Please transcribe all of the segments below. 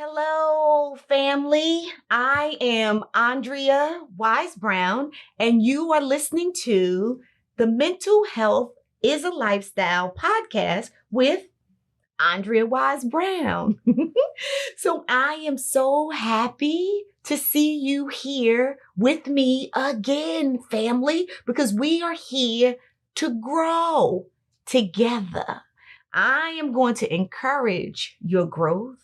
Hello, family. I am Andrea Wise Brown, and you are listening to the Mental Health is a Lifestyle podcast with Andrea Wise Brown. So I am so happy to see you here with me again, family, because we are here to grow together. I am going to encourage your growth.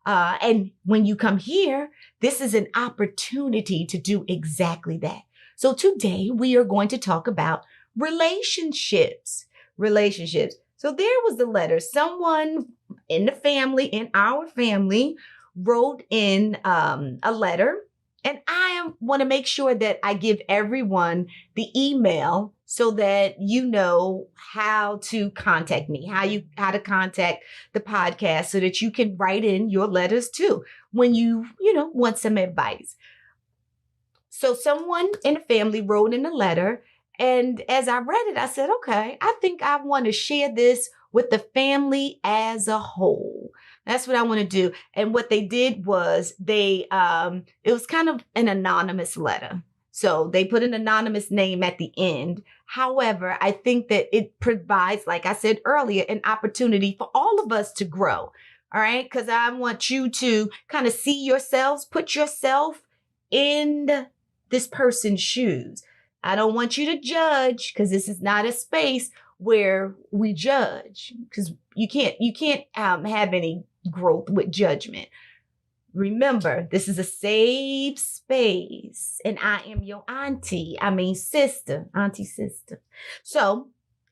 And when you come here, this is an opportunity to do exactly that. So today we are going to talk about relationships. Relationships. So there was the letter. Someone in the family, in our family, wrote in a letter. And I want to make sure that I give everyone the email so that you know how to contact me, how to contact the podcast so that you can write in your letters too when you want some advice. So someone in the family wrote in a letter, and as I read it, I said, okay, I think I want to share this with the family as a whole. That's what I want to do. And what they did was it was kind of an anonymous letter. So they put an anonymous name at the end. However, I think that it provides, like I said earlier, an opportunity for all of us to grow. All right. Because I want you to kind of see yourselves, put yourself in this person's shoes. I don't want you to judge because this is not a space where we judge because you can't have any growth with judgment. Remember, this is a safe space, and I am your auntie sister. So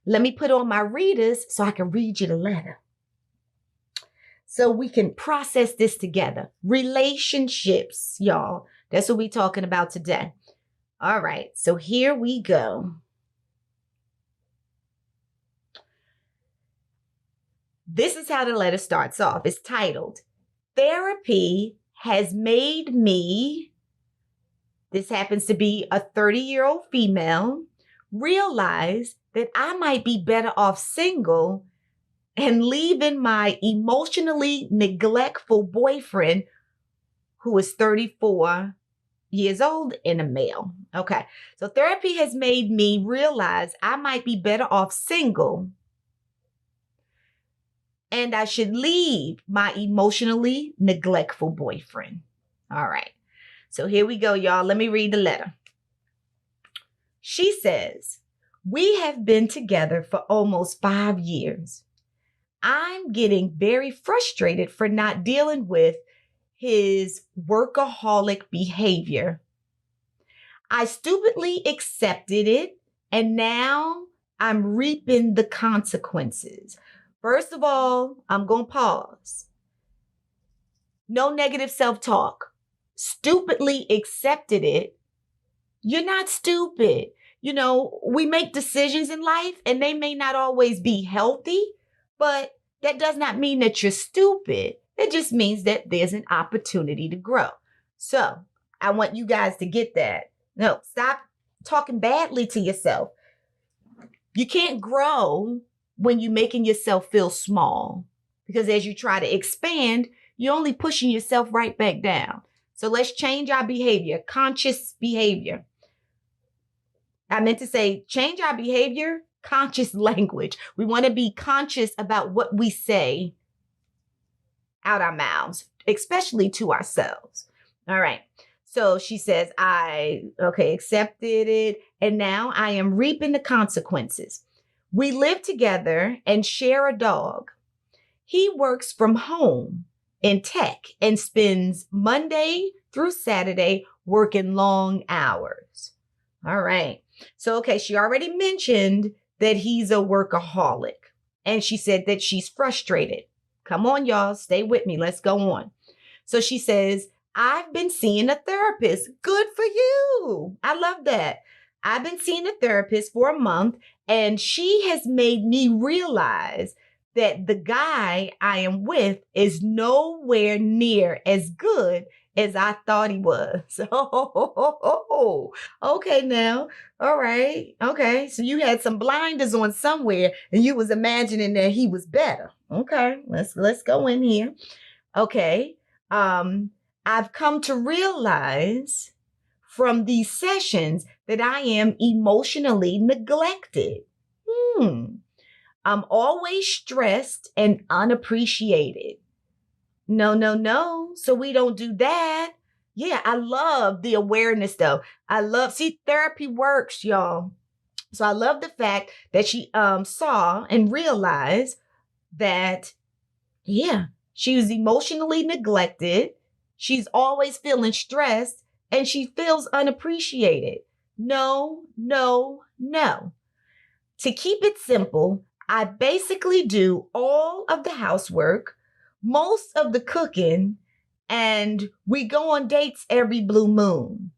let me put on my readers so I can read you the letter. So we can process this together. Relationships, y'all. That's what we're talking about today. All right, so here we go. This is how the letter starts off. It's titled, Therapy Has Made Me, this happens to be a 30-year-old female, realize that I might be better off single and leaving my emotionally neglectful boyfriend who is 34 years old and a male. Okay. So therapy has made me realize I might be better off single and I should leave my emotionally neglectful boyfriend. All right. So here we go, y'all. Let me read the letter. She says, we have been together for almost 5 years. I'm getting very frustrated for not dealing with his workaholic behavior. I stupidly accepted it, and now I'm reaping the consequences. First of all, I'm going to pause. No negative self-talk. Stupidly accepted it. You're not stupid. You know, we make decisions in life, and they may not always be healthy, but that does not mean that you're stupid. It just means that there's an opportunity to grow. So I want you guys to get that. No, stop talking badly to yourself. You can't grow when you're making yourself feel small because as you try to expand, you're only pushing yourself right back down. So let's change our behavior, conscious behavior. I meant to say change our behavior, conscious language. We want to be conscious about what we say out our mouths, especially to ourselves. All right. So she says, accepted it. And now I am reaping the consequences. We live together and share a dog. He works from home in tech and spends Monday through Saturday working long hours. All right. So, she already mentioned that he's a workaholic. And she said that she's frustrated. Come on, y'all. Stay with me. Let's go on. So she says, I've been seeing a therapist. Good for you. I love that. I've been seeing a therapist for a month, and she has made me realize that the guy I am with is nowhere near as good as I thought he was. Oh, okay now. All right. Okay. So you had some blinders on somewhere and you was imagining that he was better. Okay. Let's go in here. Okay. I've come to realize from these sessions that I am emotionally neglected. I'm always stressed and unappreciated. No, no, no. So we don't do that. Yeah, I love the awareness though. See, therapy works, y'all. So I love the fact that she saw and realized that, yeah, she was emotionally neglected. She's always feeling stressed and she feels unappreciated. No, no, no. To keep it simple, I basically do all of the housework, most of the cooking, and we go on dates every blue moon.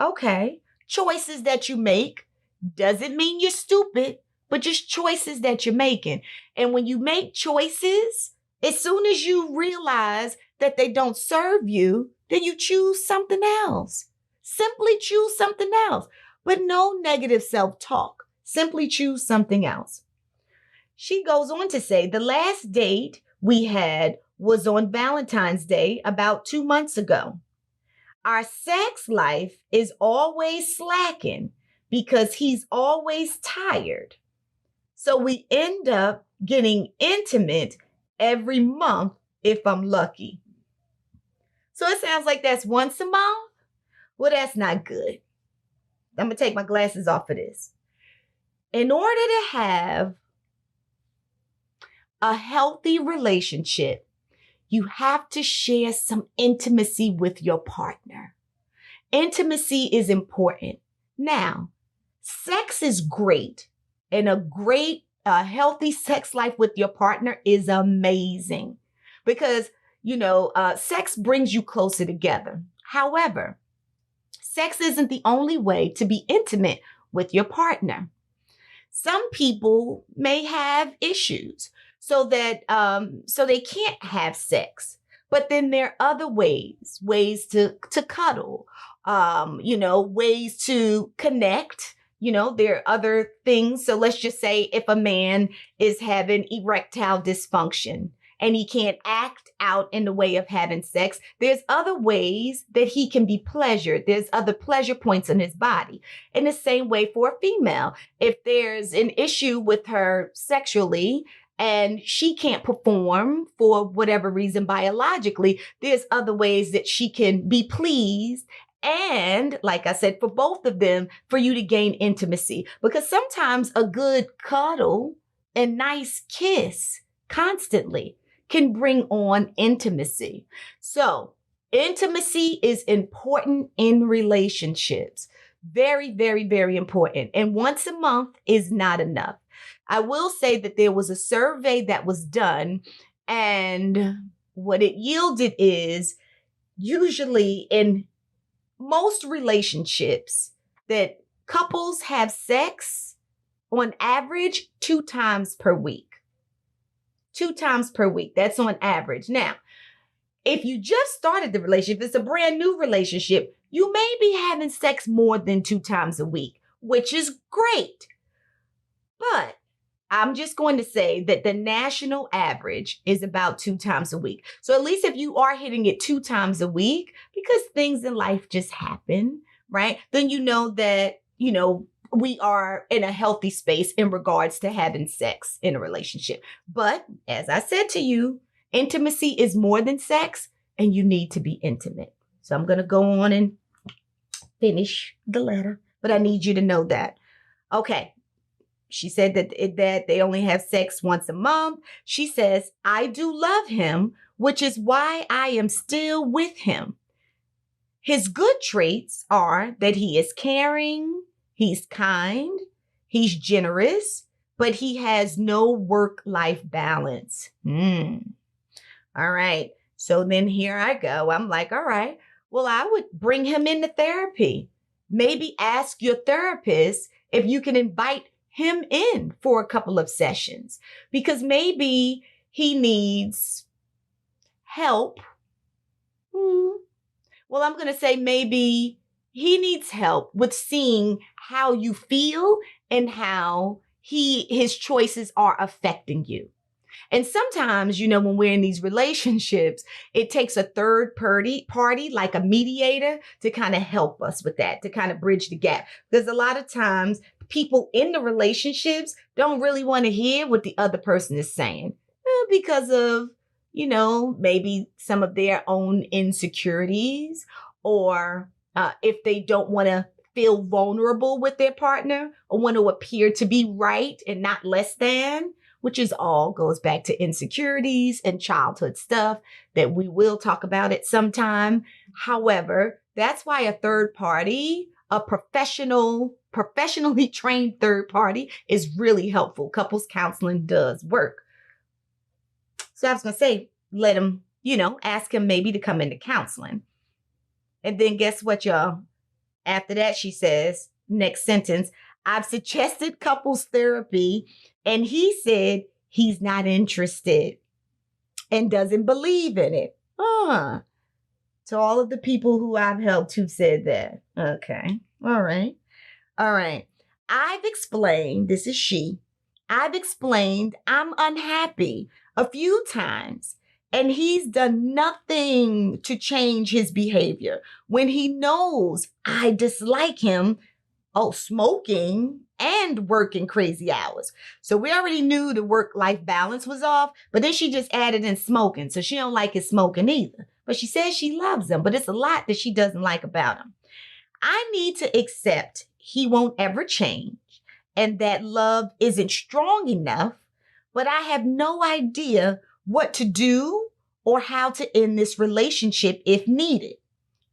Okay. Choices that you make doesn't mean you're stupid, but just choices that you're making. And when you make choices, as soon as you realize that they don't serve you, then you choose something else. Simply choose something else, but no negative self talk. Simply choose something else. She goes on to say the last date we had was on Valentine's Day about 2 months ago. Our sex life is always slacking because he's always tired. So we end up getting intimate every month if I'm lucky. So it sounds like that's once a month. Well, that's not good. I'm going to take my glasses off for this. In order to have a healthy relationship, you have to share some intimacy with your partner. Intimacy is important. Now, sex is great, and a healthy sex life with your partner is amazing because, sex brings you closer together. However, sex isn't the only way to be intimate with your partner. Some people may have issues so they can't have sex. But then there are other ways to cuddle, ways to connect. There are other things. So let's just say if a man is having erectile dysfunction and he can't act out in the way of having sex, there's other ways that he can be pleasured. There's other pleasure points in his body. In the same way for a female, if there's an issue with her sexually, and she can't perform for whatever reason biologically, there's other ways that she can be pleased. And like I said, for both of them, for you to gain intimacy, because sometimes a good cuddle and nice kiss constantly can bring on intimacy. So intimacy is important in relationships. Very, very, very important. And once a month is not enough. I will say that there was a survey that was done, and what it yielded is usually in most relationships that couples have sex on average 2 times per week. 2 times per week. That's on average. Now, if you just started the relationship, if it's a brand new relationship, you may be having sex more than 2 times a week, which is great. But I'm just going to say that the national average is about 2 times a week. So at least if you are hitting it 2 times a week, because things in life just happen, right? Then you know that, we are in a healthy space in regards to having sex in a relationship. But as I said to you, intimacy is more than sex, and you need to be intimate. So I'm going to go on and finish the letter, but I need you to know that. Okay. She said that they only have sex once a month. She says, I do love him, which is why I am still with him. His good traits are that he is caring, he's kind, he's generous, but he has no work-life balance. All right. So then here I go. I'm like, all right, well, I would bring him into therapy. Maybe ask your therapist if you can invite him in for a couple of sessions, because maybe he needs help. Well, I'm going to say maybe he needs help with seeing how you feel and how his choices are affecting you. And sometimes, when we're in these relationships, it takes a third party, like a mediator, to kind of help us with that, to kind of bridge the gap. Because a lot of times people in the relationships don't really want to hear what the other person is saying because of, maybe some of their own insecurities, or if they don't want to feel vulnerable with their partner or want to appear to be right and not less than, which is all goes back to insecurities and childhood stuff that we will talk about at some time. However, that's why a third party, a professionally trained third party, is really helpful. Couples counseling does work. So I was going to say, let him, ask him maybe to come into counseling. And then guess what, y'all? After that, she says, next sentence, I've suggested couples therapy, and he said he's not interested and doesn't believe in it. To all of the people who I've helped who've said that. Okay. All right. I've explained, this is she, I've explained I'm unhappy a few times, and he's done nothing to change his behavior when he knows I dislike him, smoking and working crazy hours. So we already knew the work-life balance was off, but then she just added in smoking. So she don't like his smoking either. But she says she loves him, but it's a lot that she doesn't like about him. I need to accept he won't ever change and that love isn't strong enough, but I have no idea what to do or how to end this relationship if needed.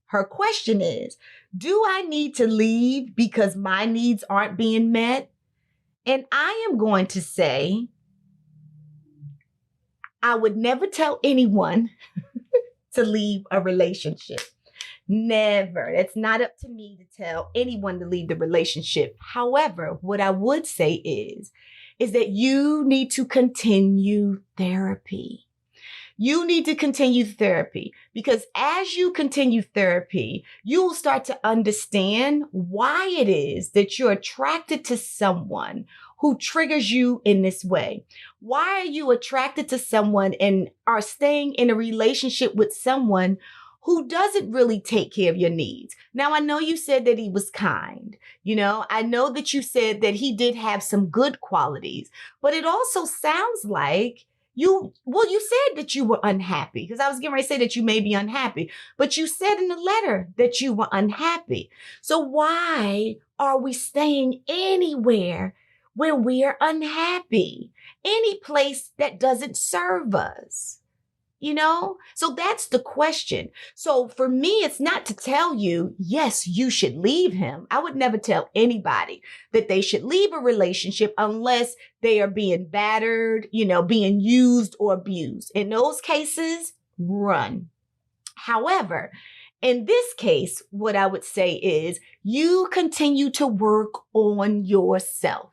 Her question is, do I need to leave because my needs aren't being met? And I am going to say, I would never tell anyone to leave a relationship. Never. It's not up to me to tell anyone to leave the relationship. However, what I would say is that you need to continue therapy. You need to continue therapy, because as you continue therapy, you will start to understand why it is that you're attracted to someone who triggers you in this way. Why are you attracted to someone and are staying in a relationship with someone who doesn't really take care of your needs? Now, I know you said that he was kind. I know that you said that he did have some good qualities, but it also sounds like you said that you were unhappy, because I was getting ready to say that you may be unhappy, but you said in the letter that you were unhappy. So why are we staying anywhere where we are unhappy? Any place that doesn't serve us? So that's the question. So for me, it's not to tell you, yes, you should leave him. I would never tell anybody that they should leave a relationship unless they are being battered, being used or abused. In those cases, run. However, in this case, what I would say is you continue to work on yourself.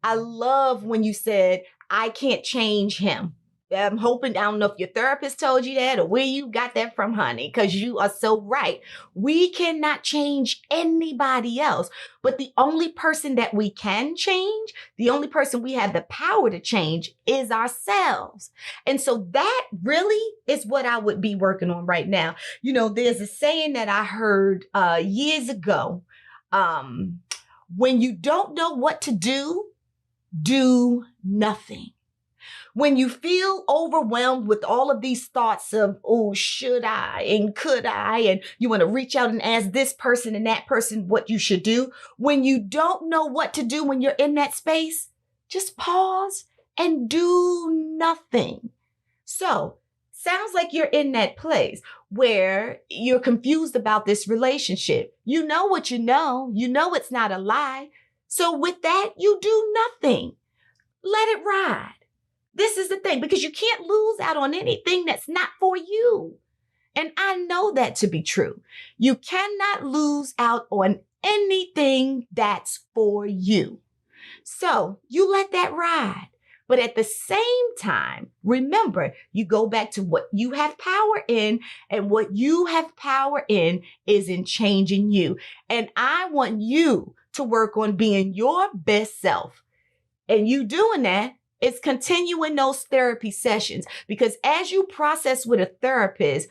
I love when you said, I can't change him. I'm hoping, I don't know if your therapist told you that or where you got that from, honey, because you are so right. We cannot change anybody else, but the only person that we can change, the only person we have the power to change is ourselves. And so that really is what I would be working on right now. There's a saying that I heard years ago. When you don't know what to do nothing. When you feel overwhelmed with all of these thoughts of, oh, should I and could I? And you want to reach out and ask this person and that person what you should do. When you don't know what to do when you're in that space, just pause and do nothing. So, sounds like you're in that place where you're confused about this relationship. You know what you know. You know it's not a lie. So with that, you do nothing. Let it ride. This is the thing, because you can't lose out on anything that's not for you. And I know that to be true. You cannot lose out on anything that's for you. So you let that ride. But at the same time, remember, you go back to what you have power in, and what you have power in is in changing you. And I want you to work on being your best self. And you doing that It's continuing those therapy sessions, because as you process with a therapist,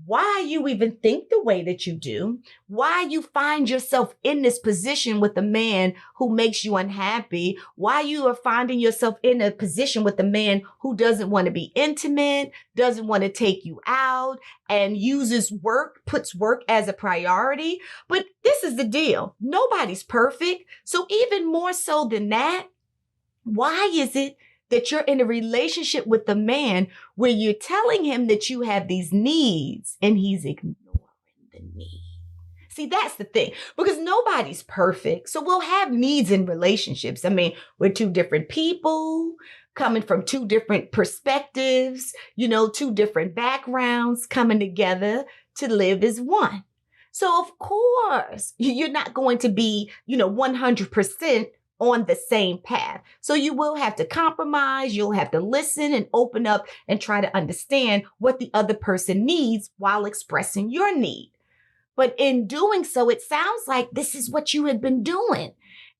why you even think the way that you do, why you find yourself in this position with a man who makes you unhappy, why you are finding yourself in a position with a man who doesn't want to be intimate, doesn't want to take you out, and uses work, puts work as a priority. But this is the deal. Nobody's perfect. So even more so than that, why is it that you're in a relationship with a man where you're telling him that you have these needs and he's ignoring the need? See, that's the thing, because nobody's perfect. So we'll have needs in relationships. I mean, we're two different people coming from two different perspectives, two different backgrounds coming together to live as one. So of course, you're not going to be, 100% on the same path. So you will have to compromise. You'll have to listen and open up and try to understand what the other person needs while expressing your need. But in doing so, it sounds like this is what you had been doing.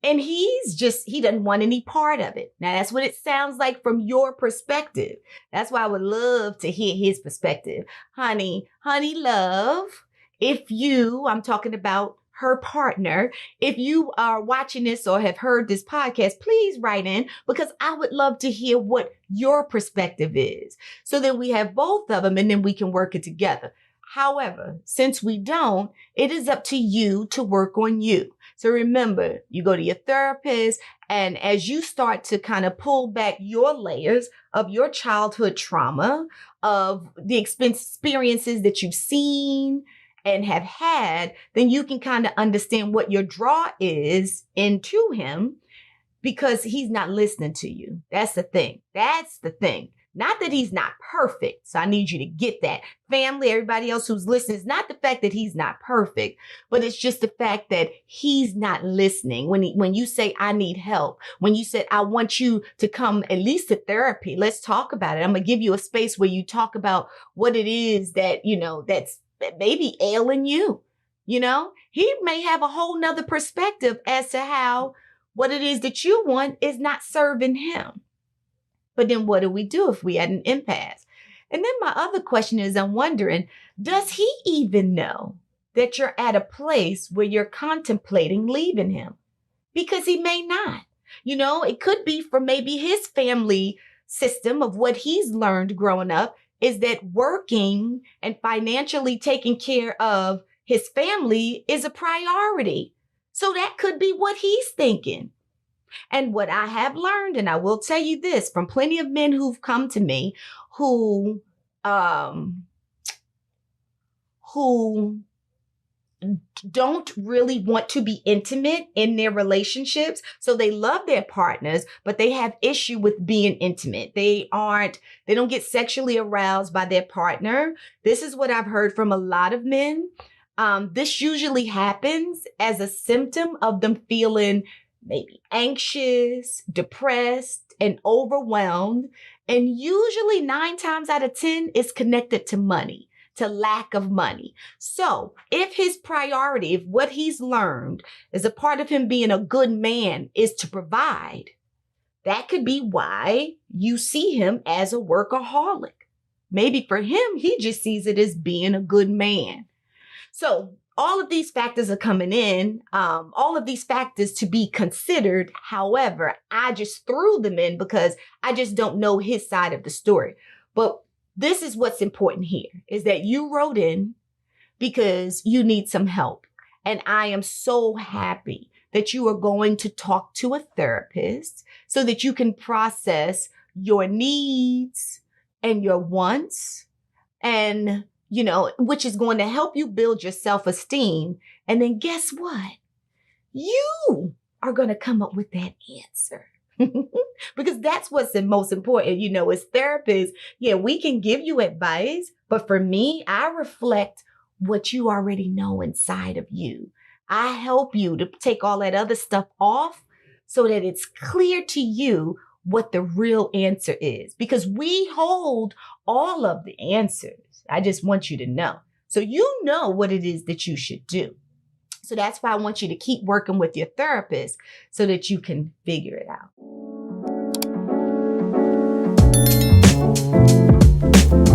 And he doesn't want any part of it. Now, that's what it sounds like from your perspective. That's why I would love to hear his perspective. Honey, love, I'm talking about her partner, if you are watching this or have heard this podcast, please write in, because I would love to hear what your perspective is, so that we have both of them and then we can work it together. However, since we don't, it is up to you to work on you. So remember, you go to your therapist, and as you start to kind of pull back your layers of your childhood trauma, of the experiences that you've seen and have had, then you can kind of understand what your draw is into him, because he's not listening to you. That's the thing. Not that he's not perfect. So I need you to get that. Family, everybody else who's listening, it's not the fact that he's not perfect, but it's just the fact that he's not listening. When you say, I need help, when you said, I want you to come at least to therapy, let's talk about it. I'm going to give you a space where you talk about what it is that, that's maybe ailing you. He may have a whole nother perspective as to how what it is that you want is not serving him. But then what do we do if we had an impasse? And then my other question is, I'm wondering, does he even know that you're at a place where you're contemplating leaving him? Because he may not. It could be from maybe his family system of what he's learned growing up is that working and financially taking care of his family is a priority. So that could be what he's thinking. And what I have learned, and I will tell you this from plenty of men who've come to me who don't really want to be intimate in their relationships. So they love their partners, but they have issue with being intimate. They don't get sexually aroused by their partner. This is what I've heard from a lot of men. This usually happens as a symptom of them feeling maybe anxious, depressed, and overwhelmed. And usually 9 times out of 10 is connected to money, to lack of money. So if his priority, if what he's learned is a part of him being a good man is to provide, that could be why you see him as a workaholic. Maybe for him, he just sees it as being a good man. So all of these factors are coming in, all of these factors to be considered. However, I just threw them in because I just don't know his side of the story. But this is what's important here, is that you wrote in because you need some help. And I am so happy that you are going to talk to a therapist so that you can process your needs and your wants, and which is going to help you build your self-esteem. And then guess what? You are going to come up with that answer. Because that's what's the most important. As therapists, we can give you advice, but for me, I reflect what you already know inside of you. I help you to take all that other stuff off so that it's clear to you what the real answer is, because we hold all of the answers. I just want you to know. So you know what it is that you should do. So that's why I want you to keep working with your therapist so that you can figure it out.